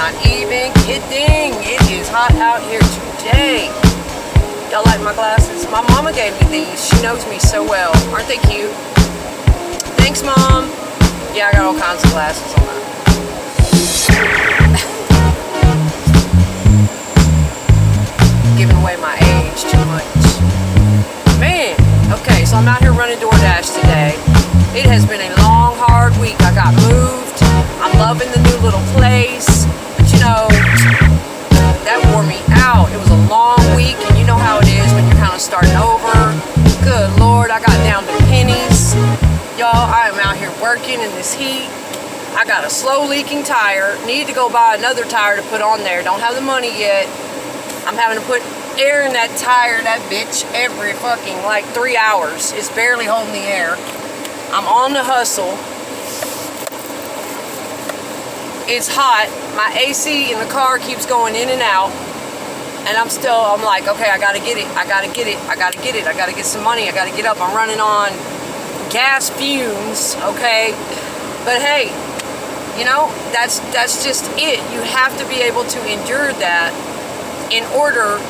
not even kidding. It is hot out here today. Y'all like my glasses? My mama gave me these. She knows me so well. Aren't they cute? Thanks, Mom. Yeah, I got all kinds of glasses on that. Giving away my age too much. Man, okay, so I'm out here running DoorDash today. It has been a long, hard week. I got moved. I'm loving the new little place. But you know, that wore me out. It was a long week, and you know how it is when you're kind of starting over. Good Lord, I got down to pennies. Y'all, I am out here working in this heat. I got a slow leaking tire. Need to go buy another tire to put on there. Don't have the money yet. I'm having to put air in that tire, that bitch, every fucking like 3 hours. It's barely holding the air. I'm on the hustle. It's hot. My AC in the car keeps going in and out. And I'm like, okay, I gotta get it. I gotta get it. I gotta get it. I gotta get some money. I gotta get up. I'm running on gas fumes, okay? But hey, you know, that's just it. You have to be able to endure that in order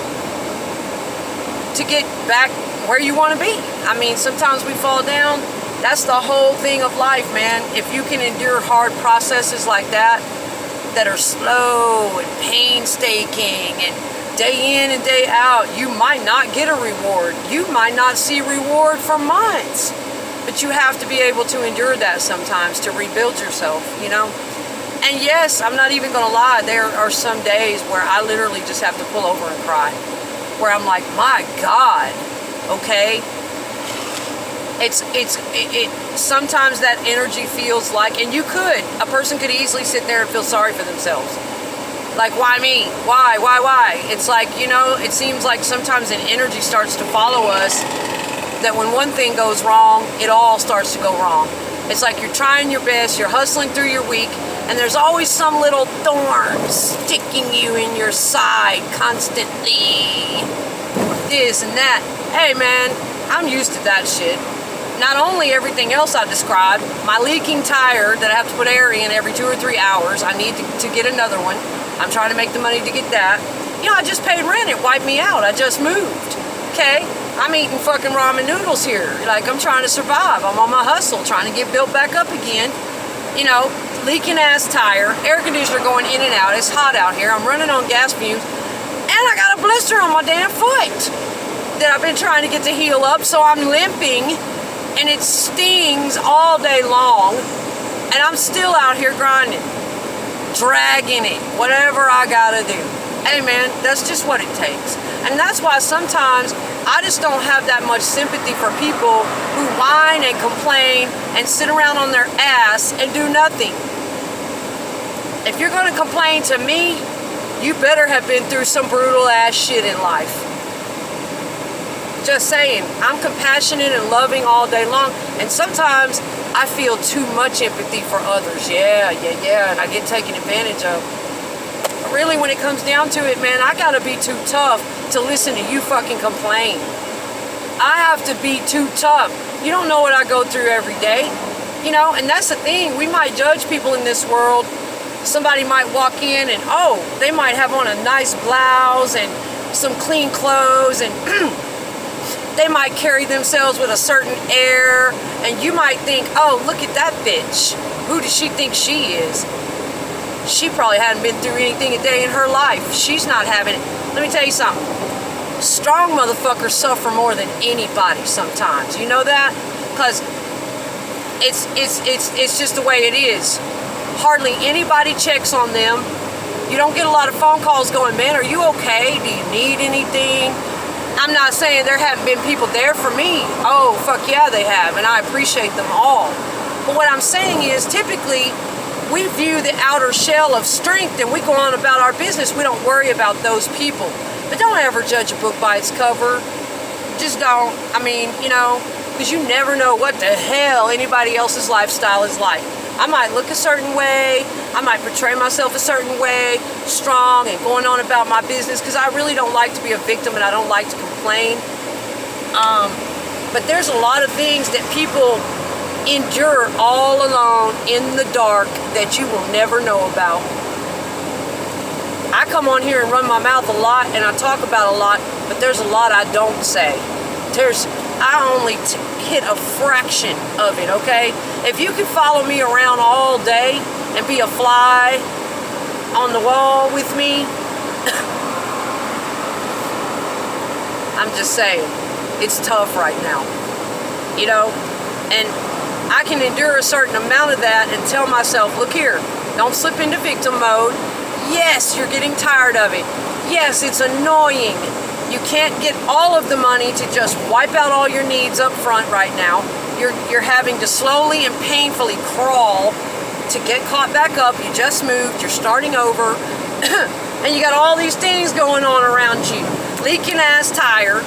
to get back where you want to be. I mean, sometimes we fall down. That's the whole thing of life, man. If you can endure hard processes like that are slow and painstaking and day in and day out, you might not get a reward. You might not see reward for months. But you have to be able to endure that sometimes to rebuild yourself, you know? And yes, I'm not even gonna lie, there are some days where I literally just have to pull over and cry. Where I'm like, my God, okay? Sometimes that energy feels like, and a person could easily sit there and feel sorry for themselves. Like, why me? Why? It's like, you know, it seems like sometimes an energy starts to follow us that when one thing goes wrong, it all starts to go wrong. It's like you're trying your best, you're hustling through your week, and there's always some little thorn sticking you in your side constantly. This and that. Hey man, I'm used to that shit. Not only everything else I described, my leaking tire that I have to put air in every 2 or 3 hours, I need to get another one. I'm trying to make the money to get that. You know, I just paid rent, it wiped me out, I just moved. Okay? I'm eating fucking ramen noodles here. Like, I'm trying to survive. I'm on my hustle, trying to get built back up again. You know, leaking ass tire, air conditioner going in and out. It's hot out here. I'm running on gas fumes. And I got a blister on my damn foot that I've been trying to get to heal up. So I'm limping and it stings all day long. And I'm still out here grinding, dragging it, whatever I gotta do. Hey man, that's just what it takes. And that's why sometimes I just don't have that much sympathy for people who whine and complain and sit around on their ass and do nothing. If you're gonna complain to me, you better have been through some brutal ass shit in life. Just saying, I'm compassionate and loving all day long, and sometimes I feel too much empathy for others. Yeah, and I get taken advantage of. But really, when it comes down to it, man, I gotta be too tough to listen to you fucking complain. I have to be too tough. You don't know what I go through every day. You know, and that's the thing. We might judge people in this world. Somebody might walk in and, oh, they might have on a nice blouse and some clean clothes, and they might carry themselves with a certain air, and you might think, oh, look at that bitch. Who does she think she is? She probably hadn't been through anything a day in her life. She's not having it. Let me tell you something. Strong motherfuckers suffer more than anybody sometimes. You know that? Because it's just the way it is. Hardly anybody checks on them. You don't get a lot of phone calls going, man, are you okay? Do you need anything? I'm not saying there haven't been people there for me. Oh, fuck yeah, they have, and I appreciate them all. But what I'm saying is, typically, we view the outer shell of strength and we go on about our business. We don't worry about those people. But don't ever judge a book by its cover. Just don't. I mean, you know, because you never know what the hell anybody else's lifestyle is like. I might look a certain way, I might portray myself a certain way, strong and going on about my business, because I really don't like to be a victim and I don't like to complain. But there's a lot of things that people endure all alone in the dark that you will never know about. I come on here and run my mouth a lot, and I talk about a lot, but there's a lot I don't say. I only hit a fraction of it, okay? If you can follow me around all day and be a fly on the wall with me, I'm just saying, it's tough right now, you know? And I can endure a certain amount of that and tell myself, look here, don't slip into victim mode. Yes, you're getting tired of it. Yes, it's annoying. You can't get all of the money to just wipe out all your needs up front right now. You're having to slowly and painfully crawl to get caught back up. You just moved, you're starting over, and you got all these things going on around you. Leaking ass tire,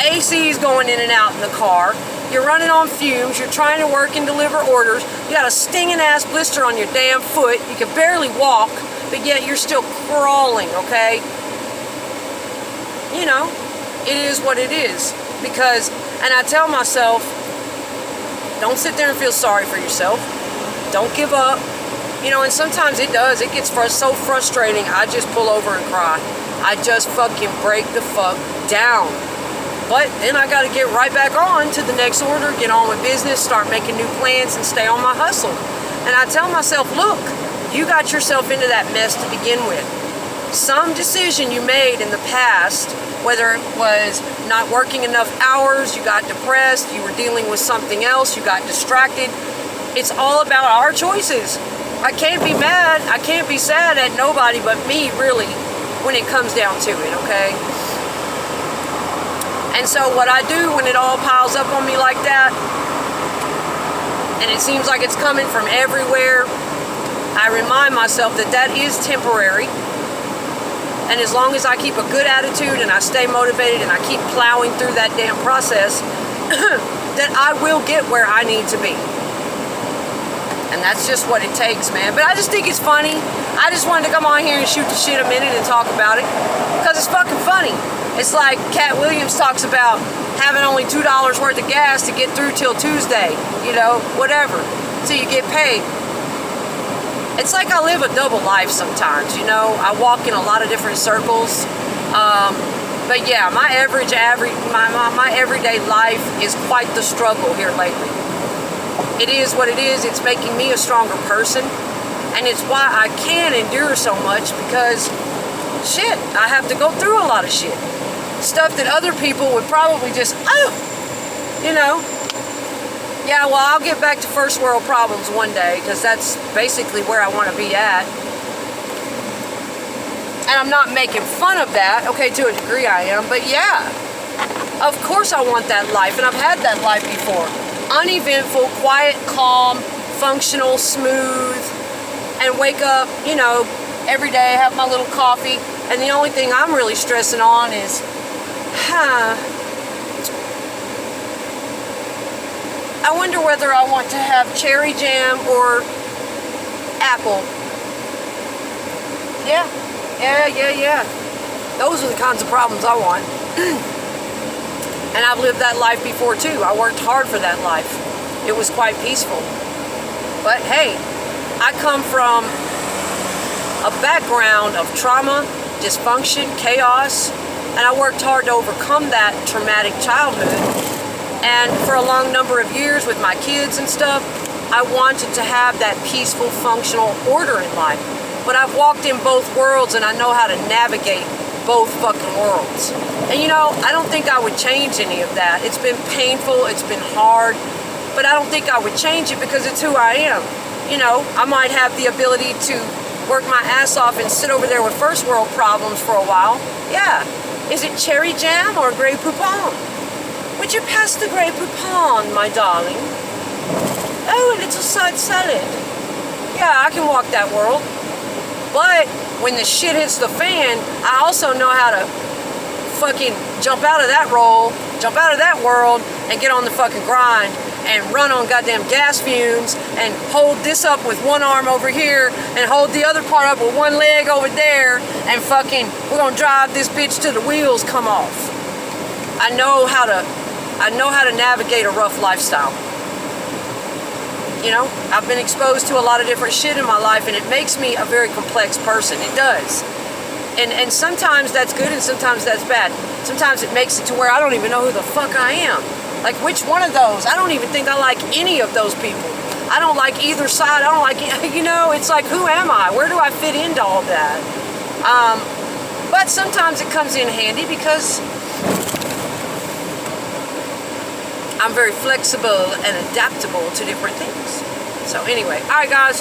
AC's going in and out in the car, you're running on fumes, you're trying to work and deliver orders, you got a stinging ass blister on your damn foot, you can barely walk, but yet you're still crawling, okay? You know, it is what it is. Because, and I tell myself, don't sit there and feel sorry for yourself. Don't give up. You know, and sometimes it does. It gets so frustrating, I just pull over and cry. I just fucking break the fuck down. But then I got to get right back on to the next order, get on with business, start making new plans, and stay on my hustle. And I tell myself, look, you got yourself into that mess to begin with. Some decision you made in the past, whether it was not working enough hours, you got depressed, you were dealing with something else, you got distracted. It's all about our choices. I can't be mad, I can't be sad at nobody but me, really, when it comes down to it, okay? And so what I do when it all piles up on me like that, and it seems like it's coming from everywhere, I remind myself that that is temporary. And as long as I keep a good attitude and I stay motivated and I keep plowing through that damn process, that I will get where I need to be. And that's just what it takes, man. But I just think it's funny. I just wanted to come on here and shoot the shit a minute and talk about it because it's fucking funny. It's like Cat Williams talks about having only $2 worth of gas to get through till Tuesday, you know, whatever, till you get paid. It's like I live a double life sometimes, you know. I walk in a lot of different circles. But yeah, my everyday life is quite the struggle here lately. It is what it is. It's making me a stronger person. And it's why I can endure so much because, shit, I have to go through a lot of shit. Stuff that other people would probably just, you know. Yeah, well, I'll get back to first world problems one day because that's basically where I want to be at. And I'm not making fun of that. Okay, to a degree I am. But yeah, of course I want that life. And I've had that life before. Uneventful, quiet, calm, functional, smooth. And wake up, you know, every day, have my little coffee. And the only thing I'm really stressing on is, I wonder whether I want to have cherry jam or apple. Yeah. Those are the kinds of problems I want. And I've lived that life before too. I worked hard for that life. It was quite peaceful. But hey, I come from a background of trauma, dysfunction, chaos, and I worked hard to overcome that traumatic childhood. And for a long number of years with my kids and stuff, I wanted to have that peaceful, functional order in life. But I've walked in both worlds and I know how to navigate both fucking worlds. And you know, I don't think I would change any of that. It's been painful, it's been hard, but I don't think I would change it because it's who I am. You know, I might have the ability to work my ass off and sit over there with first world problems for a while. Yeah. Is it cherry jam or Grey Poupon? Would you pass the Grey Poupon, my darling? Oh, a little side salad. Yeah, I can walk that world. But when the shit hits the fan, I also know how to fucking jump out of that role, jump out of that world, and get on the fucking grind and run on goddamn gas fumes and hold this up with one arm over here and hold the other part up with one leg over there and fucking, we're gonna drive this bitch till the wheels come off. I know how to navigate a rough lifestyle. I've been exposed to a lot of different shit in my life, and it makes me a very complex person. It does. And sometimes that's good and sometimes that's bad. Sometimes it makes it to where I don't even know who the fuck I am. Like, which one of those? I don't even think I like any of those people. I don't like either side. I don't like, it's like, who am I? Where do I fit into all that? But sometimes it comes in handy because I'm very flexible and adaptable to different things. So anyway, all right, guys.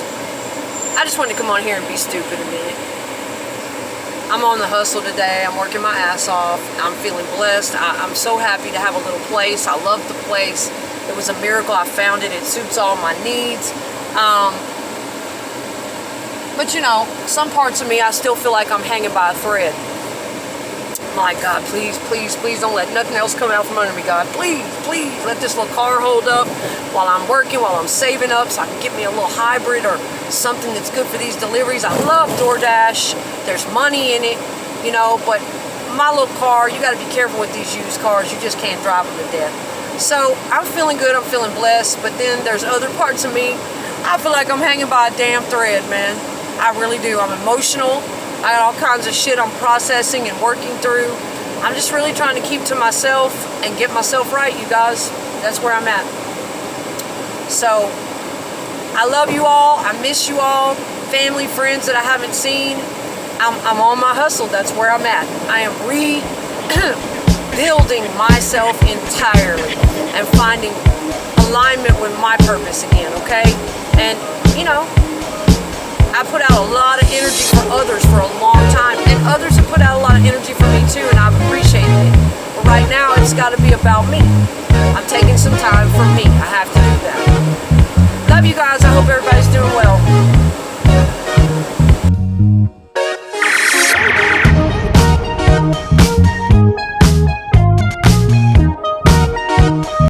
I just wanted to come on here and be stupid a minute. I'm on the hustle today. I'm working my ass off. I'm feeling blessed. I'm so happy to have a little place. I love the place. It was a miracle I found it. It suits all my needs. But some parts of me, I still feel like I'm hanging by a thread. My God, please, please, please don't let nothing else come out from under me, God. Please, please let this little car hold up while I'm working, while I'm saving up so I can get me a little hybrid or something that's good for these deliveries. I love DoorDash. There's money in it, but my little car, you got to be careful with these used cars. You just can't drive them to death. So I'm feeling good. I'm feeling blessed. But then there's other parts of me. I feel like I'm hanging by a damn thread, man. I really do. I'm emotional. I got all kinds of shit I'm processing and working through. I'm just really trying to keep to myself and get myself right, you guys. That's where I'm at. So, I love you all. I miss you all. Family, friends that I haven't seen. I'm on my hustle. That's where I'm at. I am rebuilding myself entirely and finding alignment with my purpose again, okay? And, I put out a lot of energy for others for a long time, and others have put out a lot of energy for me too, and I've appreciated it. But right now, it's got to be about me. I'm taking some time for me. I have to do that.